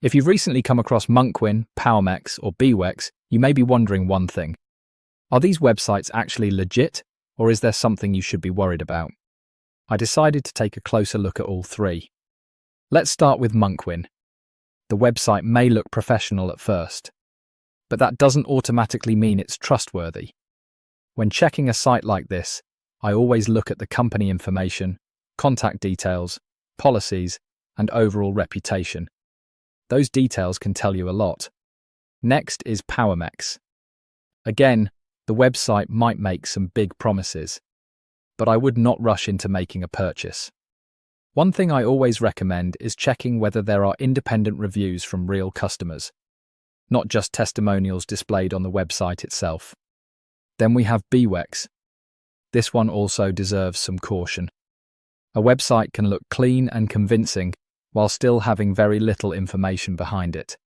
If you've recently come across Monkwin, Powemex, or Beawex, you may be wondering one thing. Are these websites actually legit, or is there something you should be worried about? I decided to take a closer look at all three. Let's start with Monkwin. The website may look professional at first, but that doesn't automatically mean it's trustworthy. When checking a site like this, I always look at the company information, contact details, policies, and overall reputation. Those details can tell you a lot. Next is Powemex. Again, the website might make some big promises, but I would not rush into making a purchase. One thing I always recommend is checking whether there are independent reviews from real customers, not just testimonials displayed on the website itself. Then we have Beawex. This one also deserves some caution. A website can look clean and convincing while still having very little information behind it.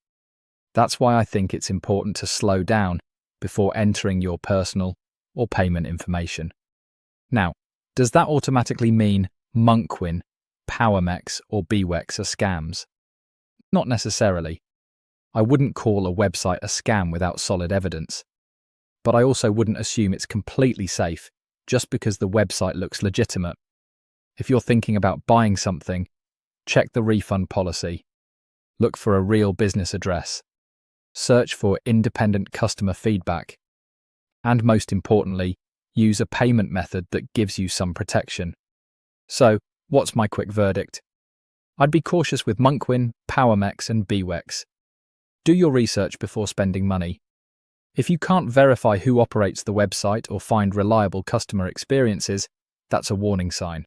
That's why I think it's important to slow down before entering your personal or payment information. Now, does that automatically mean Monkwin, Powemex, or Beawex are scams? Not necessarily. I wouldn't call a website a scam without solid evidence, but I also wouldn't assume it's completely safe just because the website looks legitimate. If you're thinking about buying something, check the refund policy. Look for a real business address. Search for independent customer feedback. And most importantly, use a payment method that gives you some protection. So, what's my quick verdict? I'd be cautious with Monkwin, Powemex, and Beawex. Do your research before spending money. If you can't verify who operates the website or find reliable customer experiences, that's a warning sign.